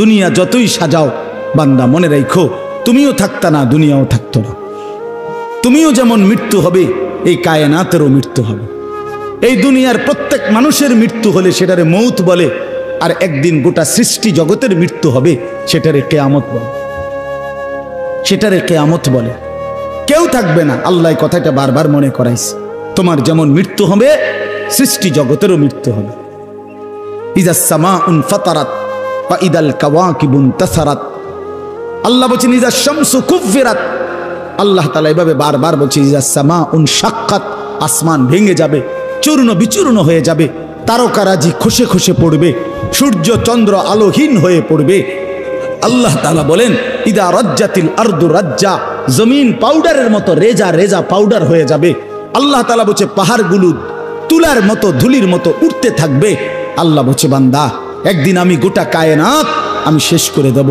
দুনিয়া যতই সাজাও বান্দা মনে রাখো তুমিও থাকতা না, দুনিয়াও থাকতো না। তুমিও যেমন মৃত্যু হবে, এই কায়নাতেরও মৃত্যু হবে। এই দুনিয়ার প্রত্যেক মানুষের মৃত্যু হলে সেটারে মৌত বলে, আর একদিন গোটা সৃষ্টি জগতের মৃত্যু হবে সেটারে কিয়ামত বলে। সেটারে কিয়ামত বলে। কেউ থাকবে না, আল্লাহ কথাটা বারবার মনে করাইছে। তোমার যেমন মৃত্যু হবে, সৃষ্টি জগতেরও মৃত্যু হবে। ইজাস সামাউন ফাতারাত ওয়া ইদাল কাওয়াকিবুন তাসারাত। আল্লাহ বলেন ইজাস শামসু কুফিরাত। আল্লাহ তাআলা এভাবে বারবার বলছে ইজাস সামাউন শাক্কাত, আসমান ভেঙে যাবে, চূর্ণ বিচূর্ণ হয়ে যাবে, তারকারাজি খসে খসে পড়বে, সূর্য চন্দ্র আলোহীন হয়ে পড়বে। আল্লাহ তাআলা বলেন ইদা রাজ্জাতিল আরদু রাজ্জা, জমিন পাউডারের মতো রেজা রেজা পাউডার হয়ে যাবে। আল্লাহ তাআলা বলছে পাহাড়গুলো তুলার মতো ধুলির মতো উঠতে থাকবে। আল্লাহ বলছে বান্দা একদিন আমি গোটা কায়নাত আমি শেষ করে দেব,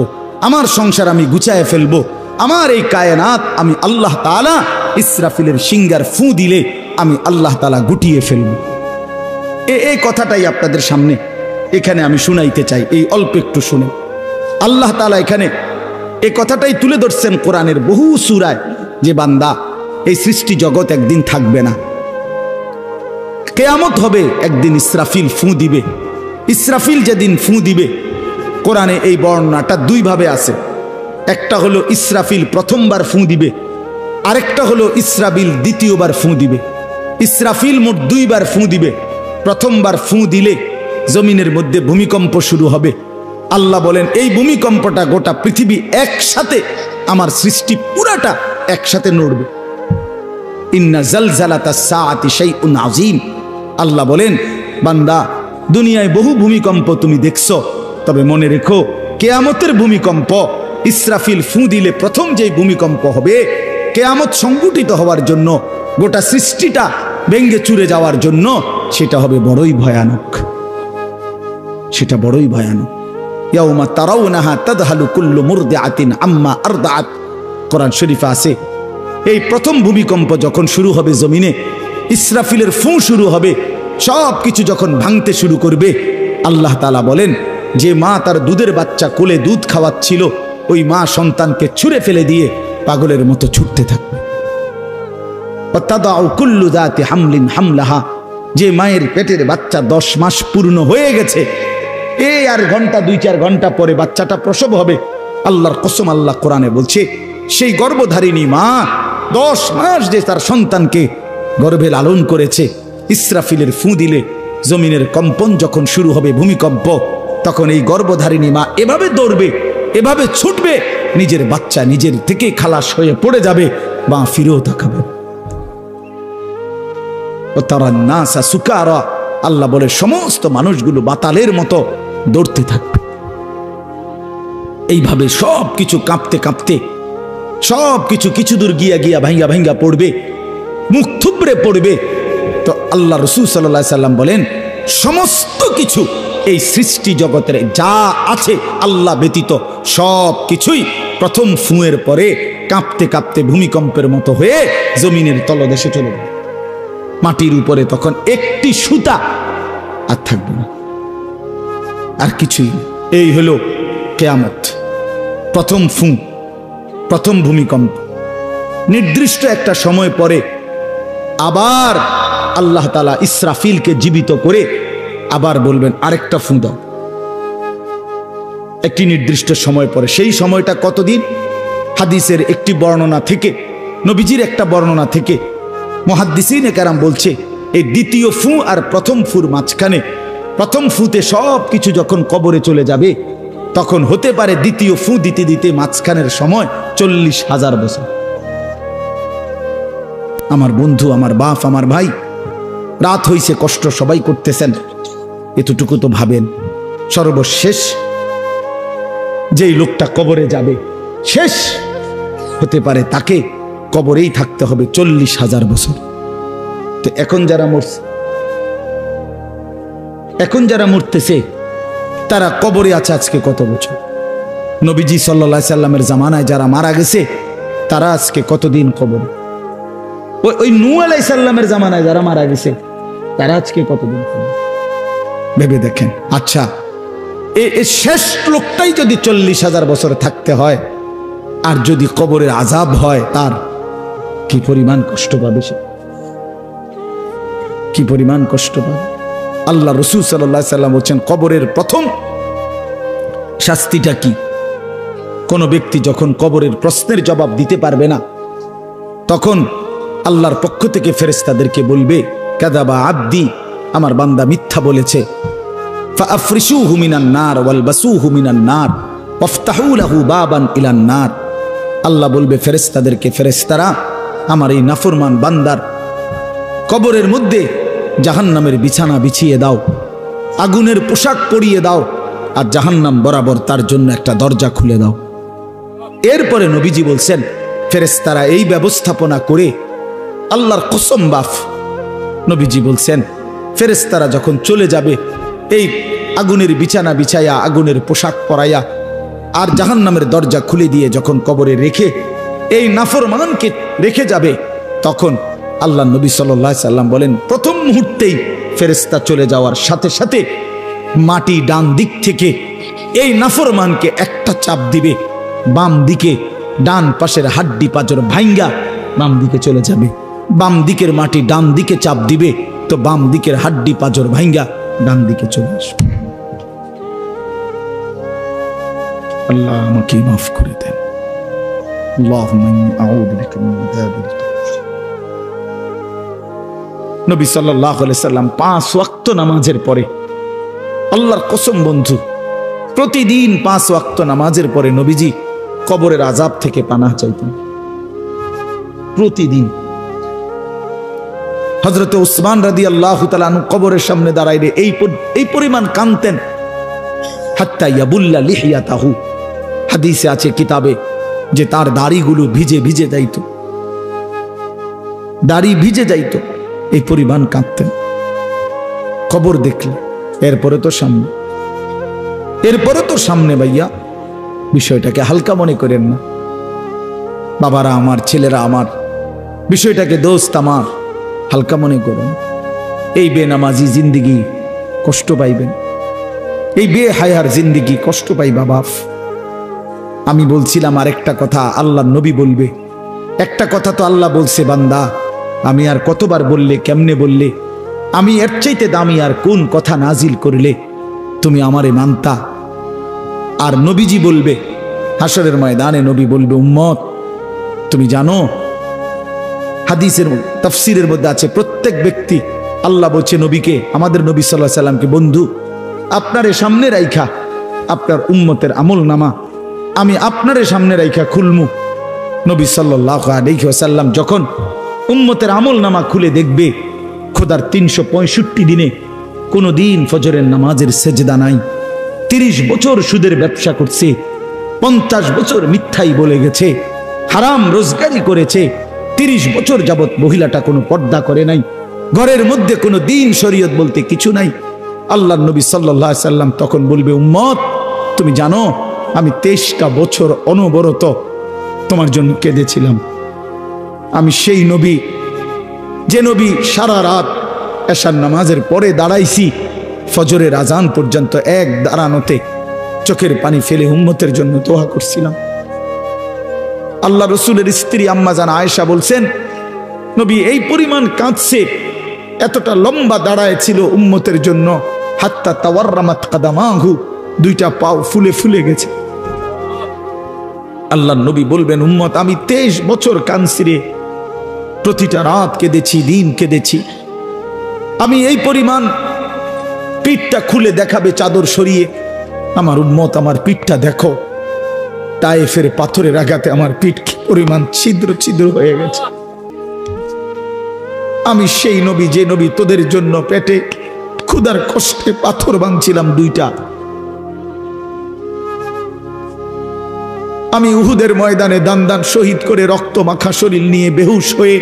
আমার সংসার আমি গুছায় ফেলবো, আমার এই কায়নাত আমি আল্লাহ তাআলা ইসরাফিলের সিঙ্গার ফু দিলে আমি আল্লাহ তাআলা গুটিয়ে ফেলবো। এই কথাটাই আপনাদের সামনে এখানে আমি শুনাইতে চাই, এই অল্প একটু শুনে। আল্লাহ তাআলা এখানে এই কথাটাই তুলে ধরছেন কোরআনের বহু সূরায়, যে বান্দা এই সৃষ্টি জগৎ একদিন থাকবে না, কিয়ামত হবে, একদিন ইসরাফিল ফু দিবে। ইসরাফিল যেদিন ফু দিবে, কোরআনে এই বর্ণনাটা দুই ভাবে আছে। একটা হলো ইসরাফিল প্রথমবার ফু দিবে, আরেকটা হলো ইসরাফিল দ্বিতীয়বার ফু দিবে। ইসরাফিল মোট দুইবার ফু দিবে। প্রথমবার ফু দিলে জমিনের মধ্যে ভূমিকম্প শুরু হবে। আল্লাহ বলেন এই ভূমিকম্পটা গোটা পৃথিবী একসাথে, আমার সৃষ্টি পুরাটা একসাথে নড়বে। ইন্না জালজালাতাস সাআতি শাইউন আযীম। আল্লাহ বলেন বান্দা দুনিয়ায় বহু ভূমিকম্প তুমি দেখছো, তবে মনে রেখো কিয়ামতের ভূমিকম্প, ইসরাফিল ফু দিলে প্রথম যেই ভূমিকম্প হবে, কিয়ামত সংঘটিত হওয়ার জন্য, গোটা সৃষ্টিটা ভেঙ্গে চুরে যাওয়ার জন্য, সেটা হবে বড়ই ভয়ানক। সেটা বড়ই ভয়ানক। ইয়াউমা তারাউনাহা তাদহালু কুল্লু মুরদিআতিন আম্মা আরদাআত। কোরআন শরীফে আছে এই প্রথম ভূমিকম্প যখন শুরু হবে জমিনে, ইসরাফিলের ফু শুরু হবে, সব কিছু যখন ভাঙতে শুরু করবে, আল্লাহ তাআলা বলেন যে মা তার দুধের বাচ্চা কোলে দুধ খাওয়াচ্ছিল, ওই মা সন্তানকে ছুঁড়ে ফেলে দিয়ে পাগলের মতো ছুটতে থাকবে। ওয়াতাদাউ কুল্লু যাতি হামলিন হামলাহা, যে মায়ের পেটের বাচ্চা 10 মাস পূর্ণ হয়ে গেছে, এই আর ঘন্টা 2-4 ঘন্টা পরে বাচ্চাটা প্রসব হবে। আল্লাহর কসম, আল্লাহ কোরআনে বলছে সেই গর্ভধারিণী মা 10 মাস যে তার সন্তানকে গর্ভে লালন করেছে, ইসরাফিলের ফু দিলে জমিনের কম্পন যখন শুরু হবে, ভূমিকম্প, তখন এই গর্ভধারিণী মা এভাবে দৌড়বে, এভাবে ছুটবে, নিজের বাচ্চা নিজের থেকে খালাস হয়ে পড়ে যাবে, বা ফিরেও তাকাবে। ও তারা নাসা সুকারা, আল্লাহ বলে সমস্ত মানুষগুলো বাতালের মতো দৌড়তে থাকবে। এইভাবে সব কিছু কাঁপতে কাঁপতে সব কিছু কিছু দূর গিয়া গিয়া ভাঙ্গা ভাঙ্গা পড়বে, মুখ থুবড়ে পড়বে। তো আল্লাহ রাসূল সাল্লাল্লাহু আলাইহি সাল্লাম বলেন সমস্ত কিছু এই সৃষ্টি জগতের যা আছে আল্লাহ ব্যতীত সব কিছুই প্রথম ফুঁয়ের পরে কাঁপতে কাঁপতে ভূমিকম্পের মতো হয়ে জমিনের তলদেশে চলে যাবে। মাটির উপরে তখন একটি সুতা আর থাকবে না, আর কিছুই না। এই হলো কিয়ামত, প্রথম ফুঁ, প্রথম ভূমিকম্প। নির্দিষ্ট একটা সময় পরে আবার আল্লাহ তাআলা ইসরাফিলকে জীবিত করে আবার বলবেন আরেকটা ফুঁ দাও, একটি নির্দিষ্ট সময় পরে। সেই সময়টা কতদিন? হাদিসের একটি বর্ণনা থেকে, নবীজির একটা বর্ণনা থেকে মুহাদ্দিসিনে কেরাম বলছে এই দ্বিতীয় ফুঁ আর প্রথম ফুঁর মাঝখানে, প্রথম ফুঁতে সব কিছু যখন কবরে চলে যাবে, তখন হতে পারে দ্বিতীয় ফুঁ দিতে দিতে মাঝখানের সময় 40,000 বছর। আমার বন্ধু, আমার বাপ, আমার ভাই, রাত হইছে, কষ্ট সবাই করতেছেন, এতটুকু তো ভাবেন সর্বশেষ যেই লোকটা কবরে যাবে, শেষ হতে পারে তাকে কবরেই থাকতে হবে 40,000 বছর। তো এখন যারা মরতেছে তারা কবরে আছে আজকে কত বছর? নবীজি সাল্লাল্লাহু আলাইহি সাল্লামের জামানায় যারা মারা গেছে তারা আজকে কতদিন কবরে? ওই নূহ আলাইহিস সালামের জামানায় যারা মারা গেছে তারা আজকে কতদিন কবরে? ভেবে দেখেন। আচ্ছা, এই শেষ লোকটাই যদি 40,000 বছর থাকতে হয়, আর যদি কবরের আযাব হয়, তার কি পরিমাণ কষ্ট পাবে সে, কি পরিমাণ কষ্ট পাবে। আল্লাহ রাসূল সাল্লাল্লাহু আলাইহি সাল্লাম বলেন, কবরের প্রথম শাস্তিটা কি? কোন ব্যক্তি যখন কবরের প্রশ্নের জবাব দিতে পারবে না, তখন আল্লাহর পক্ষ থেকে ফেরেশতাদেরকে বলবে, কাযাবা আব্দি, আমার বান্দা মিথ্যা বলেছে। ফাআফরিশুহু মিনান নার ওয়ালবাসুহু মিনান নার ওয়াফতাহু লাহু বাবান ইলান নার। আল্লাহ বলবে ফেরেশতাদেরকে, ফেরেশতারা আমার এই নাফরমান বান্দার কবরের মধ্যে জাহান্নামের বিছানা বিছিয়ে দাও, আগুনের পোশাক পরিয়ে দাও, আর জাহান্নাম বরাবর তার জন্য একটা দরজা খুলে দাও। এরপরে নবীজি বলছেন, ফেরেশতারা এই ব্যবস্থাপনা করে, আল্লাহর কসম বাফ, নবীজি বলছেন ফেরেশতারা যখন চলে যাবে, এই আগুনের বিছানা বিছাইয়া, আগুনের পোশাক পরাইয়া, আর জাহান্নামের দরজা খুলে দিয়ে যখন কবরে রেখে এই নাফরমানকে রেখে যাবে, তখন আল্লাহ নবী সাল্লাল্লাহু আলাইহি সাল্লাম বলেন, প্রথম মুহূর্তেই ফেরেশতা চলে যাওয়ার সাথে সাথে মাটি ডান দিক থেকে এই নাফরমানকে একটা চাপ দিবে, বাম দিকে ডান পাশের হাড্ডি পাঁজর ভাঙ্গা বাম দিকে চলে যাবে। বাম দিকের মাটি ডান দিকে চাপ দিবে, তো বাম দিকের হাড্ডি পাঁজর ভাঙ্গা ডান দিকে চলে আসবে। আল্লাহ আমাকে মাফ করে দেন। নবী সাল্লাল্লাহু আলাইহি সাল্লাম 5 ওয়াক্ত নামাজের পরে, আল্লাহর কসম বন্ধু, প্রতিদিন 5 ওয়াক্ত নামাজের পরে নবীজি কবরের আযাব থেকে পানাহ চাইতেন। প্রতিদিন হযরত উসমান রাদিয়াল্লাহু তাআলা আনহু কবরের সামনে দাঁড়াইলে এই পরিমাণ কাঁদতেন, হাত্তা ইয়াবুল্লা লিহিয়াতাহু। হাদিসে আছে কিতাবে যে তার দাড়িগুলো ভিজে ভিজে যাইত, দাড়ি ভিজে যাইত, এই পরিমাণ কাঁদতেন কবর দেখলে। এরপরে তো সামনে ভাইয়া, বিষয়টাকে হালকা মনে করেন না। বাবারা আমার, ছেলেরা আমার, বিষয়টাকে দোস্ত আমার, হালকা মনে করেন। এই বেনামাজি জিন্দিগি কষ্ট পাইবেন, এই বেহায়ার জিন্দিগি কষ্ট পাইবা বাপ। আমি বলছিলাম আরেকটা কথা, আল্লাহ নবী বলবে একটা কথা, তো আল্লাহ বলছে, বান্দা আমি আর কতবার বললে, কেমনে বললে, আমি এর চাইতে দামি আর কোন কথা নাজিল করলে তুমি আমারে মানতা। আর নবীজি বলবে হাসরের ময়দানে, নবী বলবে, উম্মত তুমি জানো, হাদিসের তাফসীরের মধ্যে আছে, প্রত্যেক ব্যক্তি, আল্লাহ বলছে নবীকে, আমাদের নবী সাল্লাল্লাহু আলাইহি সাল্লামকে, বন্ধু আপনারে সামনে রাইখা আপনার উম্মতের আমল নামা আমি আপনারে সামনে রাইখা খুলমু। নবী সাল্লাল্লাহু আলাইহি ওয়াসাল্লাম যখন উম্মতের আমল নামা খুলে দেখবে, খোদার 365 দিনে কোনো দিন ফজরের নামাজের সেজদা নাই, 30 বছর সুদের ব্যবসা করছে, 50 বছর মিথ্যাই বলে গেছে, হারাম রোজগারি করেছে, 30 বছর যাবত মহিলাটা কোনো পর্দা করে নাই, ঘরের মধ্যে কোনো দিন শরীয়ত বলতে কিছু নাই। আল্লাহর নবী সাল্লাল্লাহু আলাইহি সাল্লাম তখন বলবে, উম্মত তুমি জানো আমি 23টা বছর অনবরত তোমার জন্য কেঁদেছিলাম। আমি সেই নবী, যে নবী সারা রাত এশার নামাজের পরে দাঁড়াইছি ফজরের আজান পর্যন্ত, এক দাঁড়ানোতে চোখের পানি ফেলে উম্মতের জন্য দোয়া করছিলাম। আল্লাহ রসুলের স্ত্রী আম্মা জান আয়েশা বলছেন, নবী এই পরিমাণ কাঁদছে, এতটা লম্বা দাঁড়ায় ছিল উম্মতের জন্য, হাত্তা তাওয়াররামাত কাদামাহু, 2টা পাও ফুলে ফুলে গেছে। আল্লাহ নবী বলবেন, উম্মত আমি 23 বছর কাঁদছি রে, প্রতিটা রাত কেঁদেছি, দিন কেঁদেছি। আমি এই পরিমাণ, পিঠটা খুলে দেখাবে চাদর সরিয়ে, আমার উম্মত আমার পিঠটা দেখো, তায়েফের পাথরের আঘাতে আমার পিঠ কি পরিমাণ ছিদ্র ছিদ্র হয়ে গেছে। আমি সেই নবী, যে নবী তোদের জন্য পেটে ক্ষুধার কষ্টে পাথর ভাঙছিলাম 2টা। আমি উহুদের ময়দানে দান দান শহীদ করে রক্ত মাখা শরীর নিয়ে বেহুশ হয়ে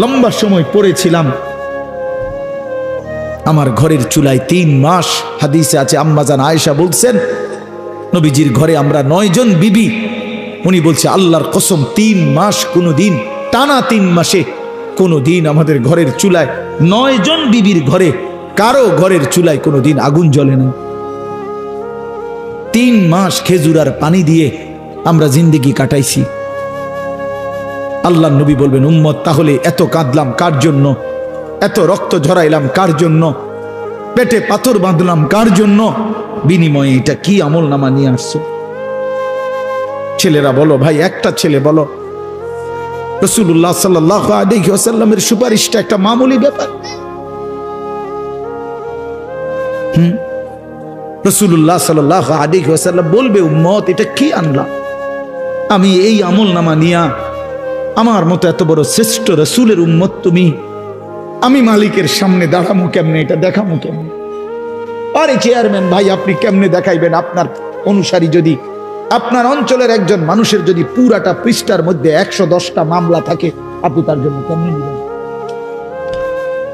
লম্বা সময় পড়েছিলাম। আমার ঘরের চুলায় 3 মাস, হাদিসে আছে আম্মা জান আয়েশা বলছেন, নবীজির ঘরে আমরা 9 জন বিবি, উনি বলছে আল্লাহর কসম 3 মাস, কোনো দিন টানা 3 মাসে কোনো দিন আমাদের ঘরের চুলায়, 9 জন বিবির ঘরে কারো ঘরের চুলায় কোনো দিন আগুন জ্বলে না। 3 মাস খেজুর আর পানি দিয়ে আমরা জিন্দেগি কাটাইছি। আল্লাহর নবী বলবেন, উম্মত তাহলে এত কাঁদলাম কার জন্য, এত রক্ত ঝরাইলাম কার জন্য, পেটে পাথর বাঁধলাম কার জন্য, বিনিময়ে এটা কি আমল নামা নিয়ে আসছো? ছেলেরা বলো ভাই, একটা ছেলে বলো রাসূলুল্লাহ সাল্লাল্লাহু আলাইহি ওয়াসাল্লামের সুপারিশটা একটা মামুলি ব্যাপার। রাসূলুল্লাহ সাল্লাল্লাহু আলাইহি ওয়াসাল্লাম বলবে, উম্মত এটা কি আনলাম আমি এই আমল নামা নিয়া? আমার মতো এত বড় শ্রেষ্ঠ রাসূলের উম্মত তুমি, আমি মালিকের সামনে দাঁড়ামু কেমনে, এটা দেখামু কেমনে? আরে চেয়ারম্যান ভাই, আপনি কেমনে দেখাইবেন? আপনার অনুসারী যদি, আপনার অঞ্চলের একজন মানুষের যদি পুরাটা পৃষ্ঠার মধ্যে 110টা মামলা থাকে, আপনি তার জন্য কেমনে নেবেন?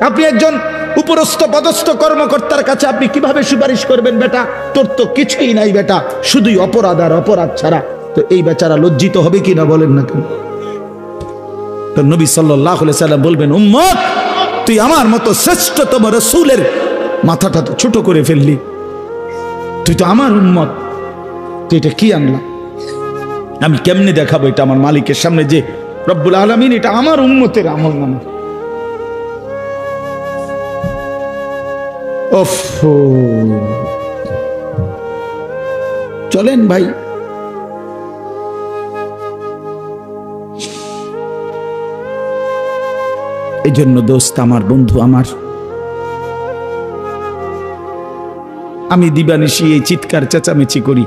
আপনি একজন উপরস্থ পদস্থ কর্মকর্তার কাছে আপনি কিভাবে সুপারিশ করবেন? বেটা তোর তো কিছুই নাই বেটা, শুধুই অপরাধ আর অপরাধ ছাড়া। তো এই বেচারা লজ্জিত হবে কিনা বলেন না কেন? তো নবী সাল্লাল্লাহু আলাইহি সাল্লাম বলবেন, উম্মত তুই আমার মতো শ্রেষ্ঠতম রাসূলের মাথাটা তো ছোট করে ফেললি, তুই তো আমার উম্মত, তুই এটা কি আনলা? আমি কেমনে দেখাবো এটা আমার মালিকের সামনে যে রব্বুল আলামিন এটা আমার উম্মতের আমল নামা? ওফ, চলেন ভাই, এই জন্য দোস্ত আমার, বন্ধু আমার, আমি দিবানিশি এই চিৎকার চেঁচামেচি করি,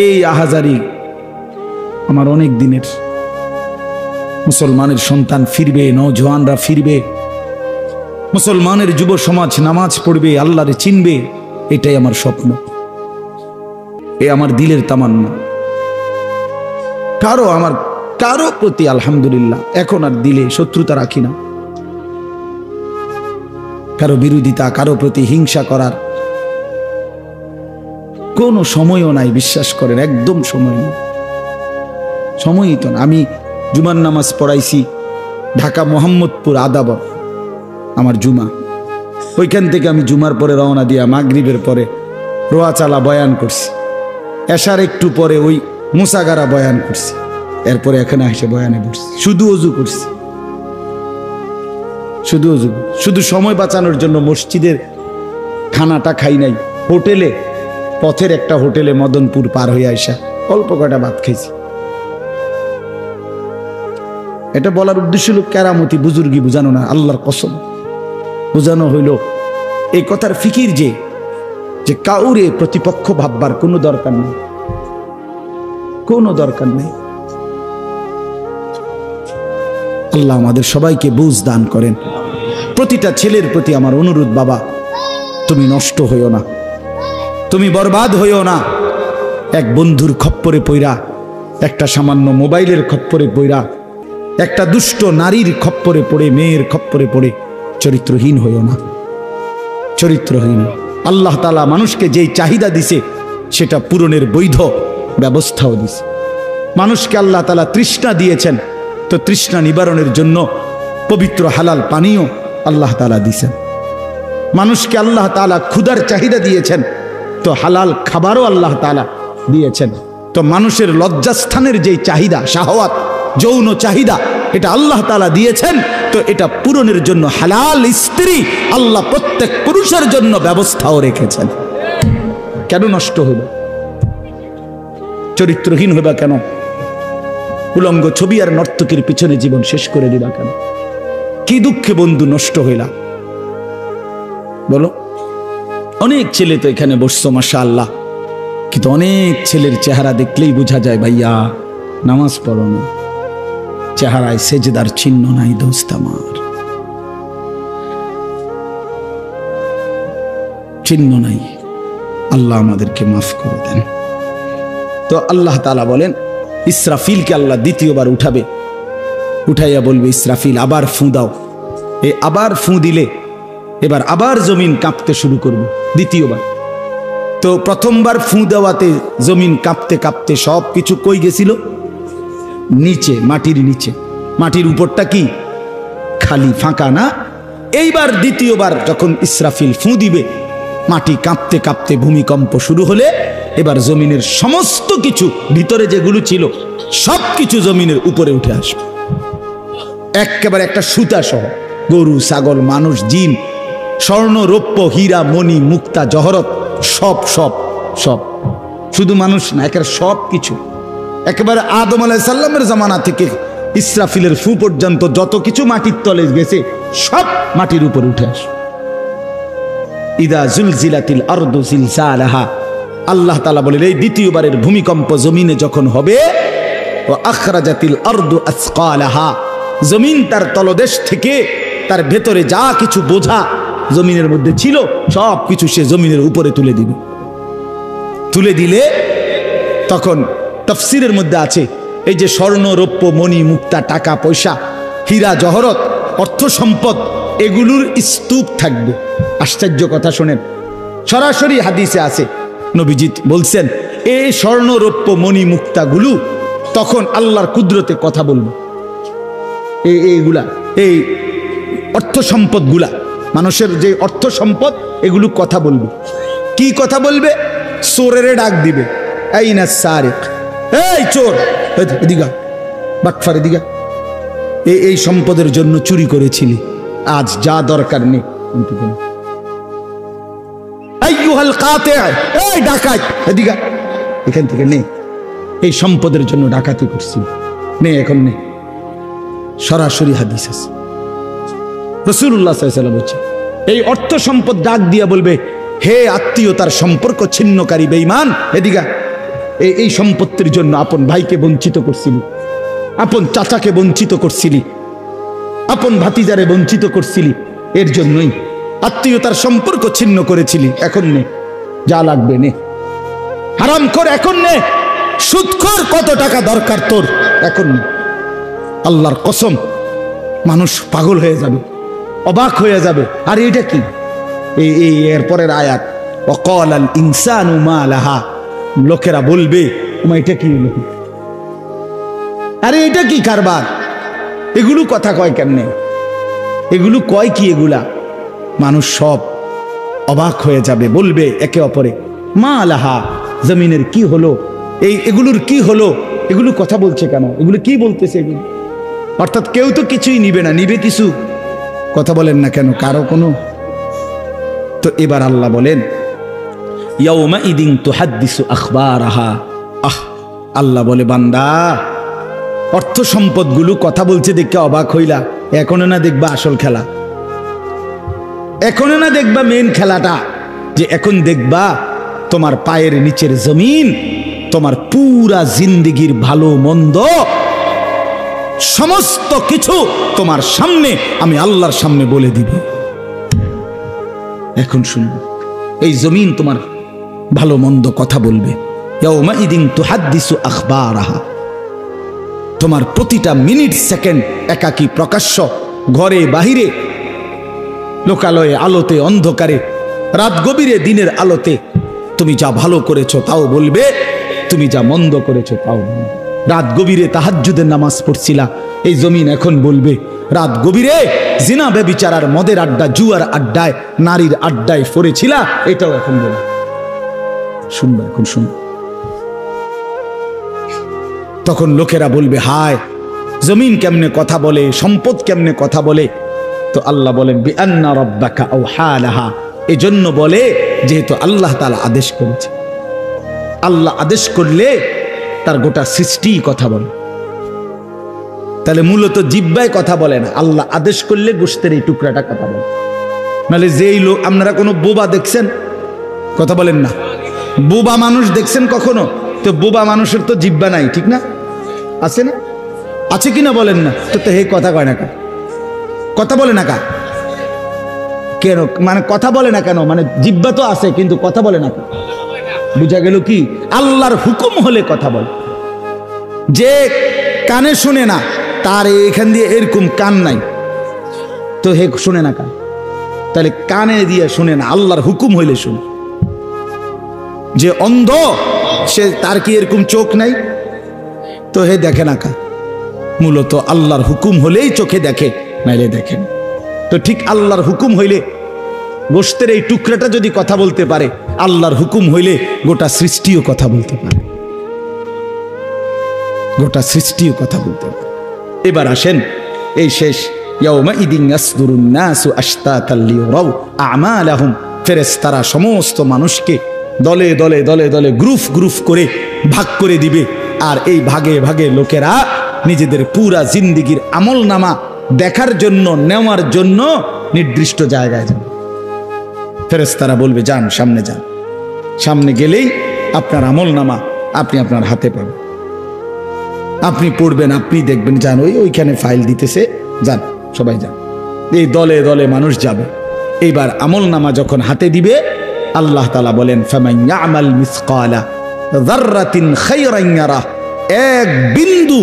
এই আহাজারি আমার অনেক দিনের। মুসলমানের সন্তান ফিরবে, নওজওয়ানরা ফিরবে, মুসলমানের যুব সমাজ নামাজ পড়বে, আল্লাহরে চিনবে, এটাই আমার স্বপ্ন, এ আমার দিলের তামান্না। কারো প্রতি আলহামদুলিল্লাহ এখন আর দিলে শত্রুতা রাখি না, কারো বিরোধিতা, কারো প্রতি হিংসা করার কোনো সময়ও নাই, বিশ্বাস করেন, একদম সময় নেই, সময়ই তো না। আমি জুমার নামাজ পড়াইছি ঢাকা মোহাম্মদপুর আদাবর, আমার জুমা, ওইখান থেকে আমি জুমার পরে রওনা দিয়া মাগরিবের পরে রোয়াচালা বয়ান করছি, এশার একটু পরে ওই মুসাগারা বয়ান করছি, এরপরে এখানে এসে বয়ানে বসছি, শুধু অজু করছি, শুধু অজু, শুধু সময় বাঁচানোর জন্য মসজিদের খানাটা খাই নাই, হোটেলে, পথের একটা হোটেলে মদনপুর পার হয়ে আসা অল্প কয়টা ভাত খাইছি। এটা বলার উদ্দেশ্য হলো কেরামতি বুজুর্গি বুঝানো না, আল্লাহর কসম বুঝানো হইল এই কথার ফিকির যে কাউরে প্রতিপক্ষ ভাববার কোনো দরকার নেই, কোনো দরকার নেই। আল্লাহ আমাদের সবাইকে বুঝ দান করেন। প্রতিটা ছেলের প্রতি আমার অনুরোধ, বাবা তুমি নষ্ট হইও না, তুমি বরবাদ হইও না। এক বন্ধুর খপ্পরে পইরা, একটা সামান্য মোবাইলের খপ্পরে পইরা, একটা দুষ্ট নারীর খপ্পরে পড়ে, মেয়ের খপ্পরে পড়ে চরিত্রহীন হইও না, চরিত্রহীন। আল্লাহ তাআলা মানুষকে যেই চাহিদা দিছে সেটা পূরণের বৈধ ব্যবস্থাও দিছে। মানুষকে আল্লাহ তাআলা তৃষ্ণা দিয়েছেন, তো তৃষ্ণা নিবারণের জন্য পবিত্র হালাল পানীয় আল্লাহ তাআলা দিয়েছেন। মানুষকে আল্লাহ তাআলা ক্ষুধার চাহিদা দিয়েছেন, তো হালাল খাবারও আল্লাহ তাআলা দিয়েছেন। তো মানুষের লজ্জাস্থানের যেই চাহিদা, শাহওয়াত, যৌন চাহিদা, এটা আল্লাহ তাআলা দিয়েছেন, তো এটা পূরণের জন্য হালাল স্ত্রী আল্লাহ প্রত্যেক পুরুষের জন্য ব্যবস্থাও রেখেছেন। কেন নষ্ট হইবা? চরিত্রহীন হইবা কেন? উলঙ্গ ছবি আর নর্তকীর পিছনে জীবন শেষ করে দিবা কেন? কি দুঃখে বন্ধু নষ্ট হইলা বলো? অনেক ছেলে তো এখানে বসছো মাশাআল্লাহ, কিন্তু অনেক ছেলের চেহারা দেখলেই বোঝা যায় ভাইয়া নামাজ পড়ো না, চেহারায় সেজদার চিহ্ন নাই দোস্ত আমার, চিহ্ন নাই। আল্লাহ আমাদেরকে মাফ করে দেন। তো আল্লাহ তাআলা বলেন ইসরাফিলকে আল্লাহ দ্বিতীয়বার উঠাবে, উঠাইয়া বলবে ইসরাফিল আবার ফুঁ দাও। এই আবার ফুঁ দিলে এবার আবার জমিন কাঁপতে শুরু করবে দ্বিতীয়বার। তো প্রথমবার ফুঁ দেওয়াতে জমিন কাঁপতে কাঁপতে সব কিছু কই গেছিল? নিচে, মাটির নিচে। মাটির উপরটা কি খালি, ফাঁকা না? এইবার দ্বিতীয়বার যখন ইসরাফিল ফুঁ দিবে, মাটি কাঁপতে কাঁপতে ভূমিকম্প শুরু হলে এবার জমিনের সমস্ত কিছু ভিতরে যেগুলো ছিল সব কিছু জমিনের উপরে উঠে আসবে, একেবারে একটা সুতা সহ। গরু, ছাগল, মানুষ, জিন, স্বর্ণ, রৌপ্য, হীরা, মণি, মুক্তা, জহরত, সব সব সব, শুধু মানুষ না, একেবারে সব কিছু, একেবারে আদম আলাইহিস সালামের জামানা থেকে ইসরাফিলের ফু পর্যন্ত যত কিছু মাটির তলে গেছে সব মাটির উপর উঠে আসে। ইদা জুলজিলাতিল আরদু জিলজালাহা, আল্লাহ তাআলা বলেন এই দ্বিতীয়বারের ভূমিকম্প জমিনে যখন হবে, ওয়া আখরাজাতিল আরদু আসকালাহা, জমিন তার তলদেশ থেকে তার ভেতরে যা কিছু বোঝা জমিনের মধ্যে ছিল সব কিছু সে জমিনের উপরে তুলে দিবে। তুলে দিলে তখন তাফসীরের মধ্যে আছে এই যে স্বর্ণ, রৌপ্য, মণি, মুক্তা, টাকা পয়সা, হীরা, জহরত, অর্থ সম্পদ, এগুলোর স্তূপ থাকবে। আশ্চর্য কথা শোনেন, সরাসরি হাদিসে আছে, নবীজি বলছেন এই স্বর্ণ, রৌপ্য, মণি, মুক্তাগুলো তখন আল্লাহর কুদরতে কথা বলবে। এইগুলা, এই অর্থ সম্পদগুলা, মানুষের যে অর্থ সম্পদ, এগুলো কথা বলবে। কি কথা বলবে? চোরের ডাক দিবে, আইনা সারিক, এই চোর, এদিকে বাটফার, এদিকে এই সম্পদের জন্য চুরি করেছিলি, আজ যা দরকার নেই। আইয়ুহাল কাতি, এই ডাকাত, এদিকে এখান থেকে নে, এই সম্পদের জন্য ডাকাতি করছি, নে এখন নে। সরাসরি হাদিস আছে, রাসূলুল্লাহ সাল্লাল্লাহু আলাইহি ওয়াসাল্লাম বলছে এই অর্থ সম্পদ ডাক দিয়া বলবে, হে আত্মীয়তার সম্পর্ক ছিন্নকারী বেঈমান, এদিকে এই সম্পত্তির জন্য আপন ভাইকে বঞ্চিত করছিলি, আপন চাচাকে বঞ্চিত করছিলি, আপন ভাতিজারে বঞ্চিত করছিলি, এর জন্যই আত্মীয়তার সম্পর্ক ছিন্ন করেছিলি, এখন নে, যা লাগবে নে, হারাম কর এখন নে, সুদখোর কত টাকা দরকার তোর, এখন নে। আল্লাহর কসম, মানুষ পাগল হয়ে যাবে, অবাক হয়ে যাবে। আর এটা কি? এই এরপরের আয়াত, ওয়াকালাল ইনসানু মা লাহা, লোকেরা বলবে এটা কি হলো, আরে এটা কি কারবার, এগুলো কথা কয় কেমনে, এগুলো কয় কি, এগুলা মানুষ সব অবাক হয়ে যাবে, বলবে একে অপরে মা লাহা, জমিনের কি হলো, এগুলোর কি হলো, এগুলো কথা বলছে কেন, এগুলো কি বলতেছে এগুলো? অর্থাৎ কেউ তো কিছুই নিবে না, নিবে কিছু, কথা বলেন না কেন কারো কোনো। তো এবার আল্লাহ বলেন ইয়াউমা ইদিন তুহাদ্দিসু আখবারাহা, আল্লাহ বলে বান্দা অর্থ সম্পদগুলো কথা বলছে দেখে অবাক হইলা, এখনো না দেখবা আসল খেলা, এখনো না দেখবা মেন খেলাটা, যে এখন দেখবা তোমার পায়ের নিচের জমিন, তোমার পুরা জিন্দেগির ভালো মন্দ সমস্ত কিছু তোমার সামনে আমি আল্লাহর সামনে বলে দিব। এখন শুনবো, এই জমিন তোমার ভালো মন্দ কথা বলবে। ইয়াউমা ইদিন তুহাদ্দিসু আখবারাহা, তোমার প্রতিটা মিনিট সেকেন্ড একাকী প্রকাশ্য, ঘরে বাহিরে, লোকালয়ে, আলোতে, অন্ধকারে, রাত গভীরে, দিনের আলোতে, তুমি যা ভালো করেছো তাও বলবে, তুমি যা মন্দ করেছো তাও বলবে। রাত গভীরে তাহাজ্জুদের নামাজ পড়ছিলা, এই জমিন এখন বলবে রাত গভীরে জিনা ব্যভিচার আর মদের আড্ডা, জুয়ার আড্ডায়, নারীর আড্ডায় পড়েছিলা, এটাও এখন বলবে। শুনবে, এখন শুনবে। তখন লোকেরা বলবে হায়, জমিন কেমনে কথা বলে, সম্পদ কেমনে কথা বলে। তো আল্লাহ বলেন বিআন্না রাব্বাকা আওহা লাহা, এজন্য বলে যেহেতু আল্লাহ তাআলা আদেশ করেছে। আল্লাহ আদেশ করলে তার গোটা সৃষ্টি কথা বলে, তাহলে মূলত জিহ্বায় কথা বলে না, আল্লাহ আদেশ করলে গোশতের এই টুকরাটা কথা বলে। নাহলে যেই লোক, আপনারা কোনো বোবা দেখছেন, কথা বলেন না, বোবা মানুষ দেখছেন কখনো? তো বোবা মানুষের তো জিহ্বা নাই, ঠিক না? আছে না? আছে কিনা বলেন না? তো হে কথা কয় না কা, কথা বলে না কা কেন, মানে কথা বলে না কেন, মানে জিহ্বা তো আছে কিন্তু কথা বলে না কা। বুঝা গেল কি? আল্লাহর হুকুম হলে কথা বলে। যে কানে শুনে না, তার এখান দিয়ে এরকম কান নাই, তো হে শুনে না কান, তাহলে কানে দিয়ে শুনে না, আল্লাহর হুকুম হইলে শুনে। যে অন্ধ, সে তার কি এরকম চোখ নাই, তো হে দেখে না কান। মূলত আল্লাহর হুকুম হলেই চোখে দেখে, নাইলে দেখে না। তো ঠিক আল্লাহর হুকুম হইলে গোশতের এই টুকরাটা যদি কথা বলতে পারে, আল্লাহর হুকুম হইলে গোটা সৃষ্টিও কথা বলতে পারে, গোটা সৃষ্টিও কথা বলতে পারে। এবার আসেন, এই শেষ ইয়াউমাইদিন ইয়াসদুরুন নাসু আশতাতাল লিয়ারাউ আমালাহুম, ফেরেশতারা সমস্ত মানুষকে দলে দলে দলে দলে গ্রুপ গ্রুপ করে ভাগ করে দিবে। আর এই ভাগে ভাগে লোকেরা নিজেদের পুরা জিন্দেগির আমলনামা দেখার জন্য, নেওয়ার জন্য নির্দিষ্ট জায়গায় যাবে। ফেরেশতারা বলবে যান, সামনে যান। সামনে গেলেই আপনার আমলনামা আপনি আপনার হাতে পাবেন, আপনি পড়বেন, আপনি দেখবেন, যান ওইখানে ফাইল দিতেছে, যান সবাই যান। এই দলে দলে মানুষ যাবে। এইবার আমলনামা যখন হাতে দিবে, আল্লাহ তাআলা বলেন ফামান ইয়ামাল মিসকালা যাররাতিন খায়রান ইয়ারাহ, এক বিন্দু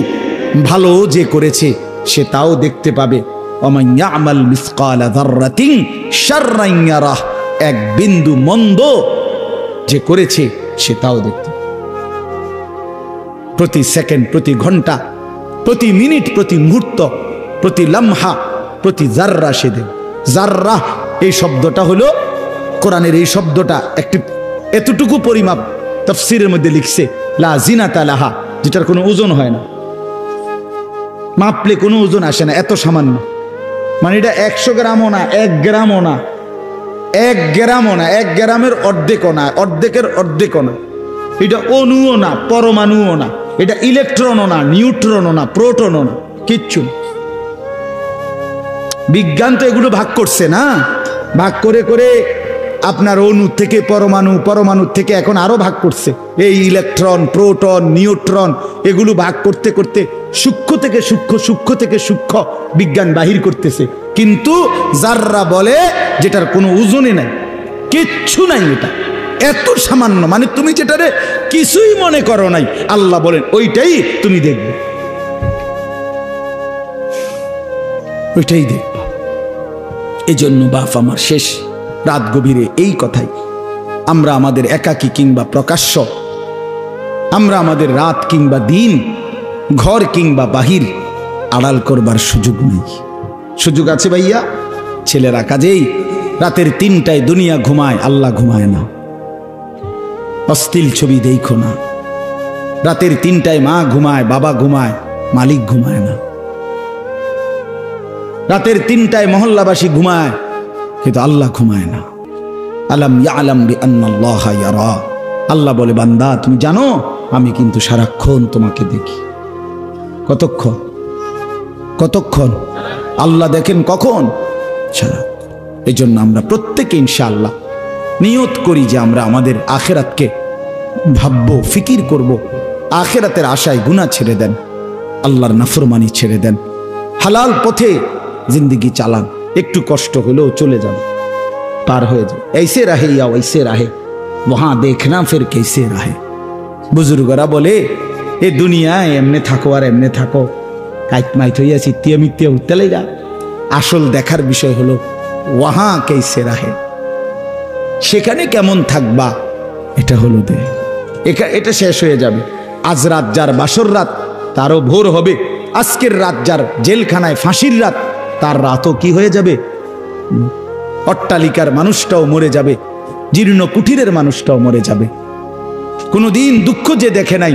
ভালো যে করেছে সে তাও দেখতে পাবে। ওমান ইয়ামাল মিসকালা যাররাতিন শাররান ইয়ারাহ, এক বিন্দু মন্দ যে করেছে সে তাও দেখতে পাবে। প্রতি সেকেন্ড, প্রতি ঘন্টা, প্রতি মিনিট, প্রতি মুহূর্ত, প্রতি লামহা, প্রতি জাররা সে দেবে। জাররা এই শব্দটা হলো কোরআনের, এই শব্দটা একটি এতটুকু পরিমাপ তাফসীরের মধ্যে লিখছে লা জিনাতা লাহা, যেটার কোনো ওজন হয় না, মাপলে কোনো ওজন আসে না, এত সামান্য। মানে এটা 100 গ্রামও না, 1 গ্রামও না, 1 গ্রামও না, 1 গ্রামের অর্ধেকও না, অর্ধেকের অর্ধেকও না। এটা অণুও না, পরমাণুও না, এটা ইলেকট্রনও না, নিউট্রনও না, প্রোটনও না, কিচ্ছু না। বিজ্ঞান তো এগুলো ভাগ করছে না, ভাগ করে করে আপনার অণু থেকে পরমাণু, পরমাণু থেকে এখন আরো ভাগ করছে। এই ইলেকট্রন, প্রোটন, নিউট্রন এগুলো ভাগ করতে করতে সূক্ষ্ম থেকে সূক্ষ্ম, সূক্ষ্ম থেকে সূক্ষ্ম বিজ্ঞান বাহির করতেছে। কিন্তু জাররা বলে যেটার কোনো ওজনই নাই, কিচ্ছু নাই, এটা এত সামান্য, মানে তুমি যেটারে কিছুই মনে করো নাই, আল্লাহ বলেন ওইটাই তুমি দেখবে, ওইটাই দেখবে। এই জন্য বাপ আমার শেষ রাত গভীরে এই কথাই, আমরা আমাদের একাকী কিংবা প্রকাশ্য, আমরা আমাদের রাত কিংবা দিন, ঘর কিংবা বাহির আড়াল করবার সুযোগ নেই। সুযোগ আছে ভাইয়া? ছেলেরা কাজেই রাতের 3টায় দুনিয়া ঘুমায়, আল্লাহ ঘুমায় না। অশ্লীল ছবি দেখো না। রাতের 3টায় মা ঘুমায়, বাবা ঘুমায়, মালিক ঘুমায় না। রাতের 3টায় মহল্লাবাসী ঘুমায়, কিন্তু আল্লাহ ঘুমায় না। আলাম ইয়ালাম বিআন্নাল্লাহা ইয়ারা, আল্লাহ বলে বান্দা তুমি জানো আমি কিন্তু সারাক্ষণ তোমাকে দেখি। কতক্ষণ? কতক্ষণ? আল্লাহ দেখেন কখন? সারাক্ষণ। এই জন্য আমরা প্রত্যেকে ইনশাআল্লাহ নিয়ত করি যে আমরা আমাদের আখিরাতকে ভাববো, ফিকির করব। আখিরাতের আশায় গুনাহ ছেড়ে দেন, আল্লাহর নাফরমানি ছেড়ে দেন, হালাল পথে জিন্দেগি চালান। একটু কষ্ট হলেও চলে যান, পার হয়ে যান। ऐसे रहे या वैसे रहे वहां देखना फिर कैसे रहे। বুজুর্গরা বলে এ দুনিয়ায় এমনে থাকো আর এমনে থাকো, কাইট মাইট হইয়া চিত্তিয়া মিত্তিয়া উঠতে লাগা। আসল দেখার বিষয় হলো ওয়াহা कैसे रहे, সেখানে কেমন থাকবা, এটা হলো দে। এটা শেষ হয়ে যাবে। আজ রাত যার বাসর রাত, তারও ভোর হবে। আজকের রাত যার জেলখানায় ফাঁসির রাত, তার রাতও কি হয়ে যাবে? অট্টালিকার মানুষটাও মরে যাবে, জীর্ণ কুঠিরের মানুষটাও মরে যাবে। কোনোদিন দুঃখ যে দেখে নাই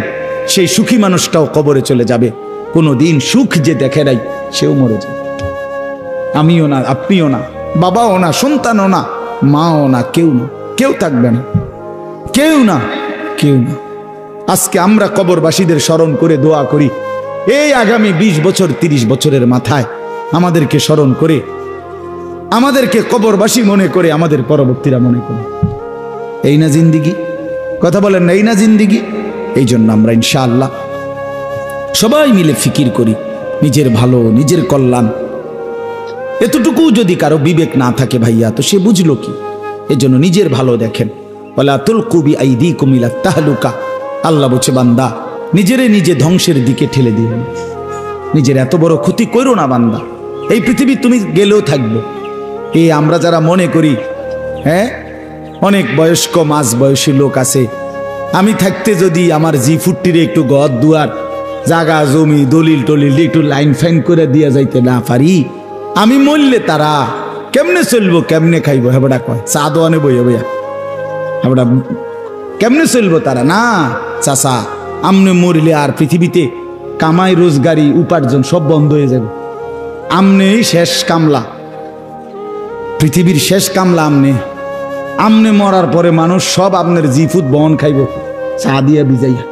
সেই সুখী মানুষটাও কবরে চলে যাবে। কোনোদিন সুখ যে দেখে নাই সেও মরে যাবে। আমিও না, আপনিও না, বাবাও না, সন্তানও না, মাও না, কেউ না, কেউ থাকবে না, কেউ না, কেউ না। আজকে আমরা কবরবাসীদের স্মরণ করে দোয়া করি, এই আগামী 20 বছর 30 বছরের মাথায় আমাদেরকে স্মরণ করে, আমাদেরকে কবরবাসী মনে করে, আমাদের পরবর্তীরা মনে করে। এই না জিন্দিগি? কথা বলেন না, এই না জিন্দিগি? এই জন্য আমরা ইনশাআল্লাহ সবাই মিলে ফিকির করি নিজের ভালো, নিজের কল্যাণ। এতটুকু যদি কারো বিবেক না থাকে ভাইয়া, তো সে বুঝলো কি? এজন্য নিজের ভালো দেখেন। ওয়ালা তুলকু বিআইদিকুম ইলা তাহলুকা, আল্লাহ বলছে বান্দা নিজেরে নিজে ধ্বংসের দিকে ঠেলে দিও না, নিজের এত বড় ক্ষতি করো না বান্দা। এই পৃথিবী তুমি গেলেও থাকবে। এই আমরা যারা মনে করি, হ্যাঁ অনেক বয়স্ক মাঝ বয়সী লোক আছে, আমি থাকতে যদি আমার জি40 একটু ঘর দুয়ার জাগা জমি দলিল টলিল একটু লাইন ফাইন করে দিয়া যাইতে না পারি, আমি মরলে তারা কেমনে চলবো কেমনে খাইবো হেবড়া কয় চা দোয়ানে বইয়া বইয়া হেবড়া কেমনে চলবো তারা না চাচা আমনে মরলে আর পৃথিবীতে কামাই রোজগারি উপার্জন সব বন্ধ হয়ে যাবে আমনেই শেষ কামলা পৃথিবীর শেষ কামলা আমনে মরার পরে মানুষ সব আপনার জিফুত বহন খাইব চা দিয়া ভিজাইয়া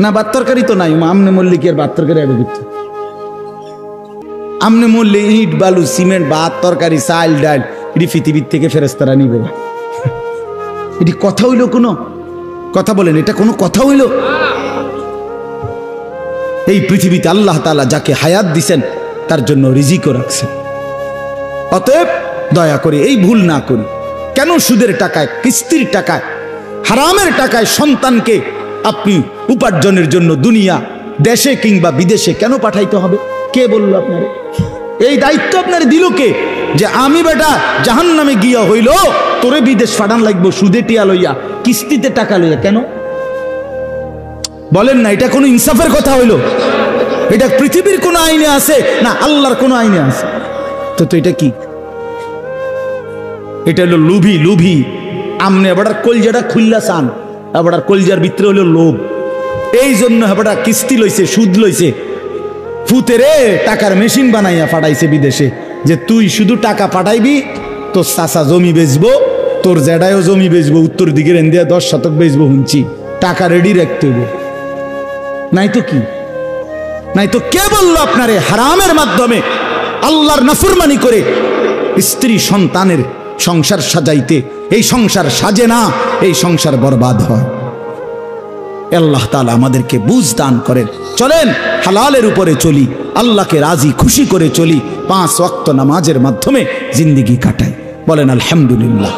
না ভাত তরকারি তো নাই আমনে মরলে কি আর ভাত তরকারি আগে করতে আমনে মরলে ইট বালু সিমেন্ট ভাত তরকারি চাল ডাল এটি পৃথিবীর থেকে ফেরেশতারা নিবে এটি কথা হইল কোনো কথা বলেন এটা কোনো কথা হইল এই পৃথিবীতে আল্লাহ তাআলা যাকে হায়াত দিছেন তার জন্য রিজিকও রাখছেন অতএব দয়া করে এই ভুল না করি কেন সুদের টাকায় কিস্তির টাকায় হারামের টাকায় সন্তানকে আপনি উপার্জনের জন্য দুনিয়া দেশে কিংবা বিদেশে কেন পাঠাইতে হবে কে বলল আপনার এই দায়িত্ব আপনার দিল কে যে আমি বেটা জাহান্নামে গিয়া হইল তোরে বিদেশ পাঠান লাগবো সুদে টিয়া লইয়া কিস্তিতে টাকা লইয়া কেন বলেন না এটা কোনো ইনসাফের কথা হইল এটা পৃথিবীর কোন আইনে আছে না আল্লাহর কোন আইনে আছে তো এটা কি এটা হলো লুভি আমনে এবার কলজাটা খুললা চান এবার কলজার ভিতরে হলো লোভ এই জন্য এবার কিস্তি লইছে সুদ লইছে ফুতেরে টাকার মেশিন বানাইয়া পাঠাইছে বিদেশে যে তুই শুধু টাকা পাঠাইবি তোর চাচা জমি বেচবো তোর জেডায়ও জমি বেচবো উত্তর দিকের ইন্ডিয়া 10 শতক বেচবো হুঁচি টাকা রেডি রাখতে হবে নাই তো কি নাই তো কে বললো আপনারে হারামের মাধ্যমে আল্লাহর নাফরমানি করে স্ত্রী সন্তানের সংসার সাজাইতে এই সংসার সাজে না এই সংসার বরবাদ হয় আল্লাহ তাআলা আমাদেরকে বুঝ দান করেন চলেন হালালের উপরে চলি আল্লাহকে রাজি খুশি করে চলি 5 ওয়াক্ত নামাজের মাধ্যমে জিন্দেগি কাটাই বলেন আলহামদুলিল্লাহ।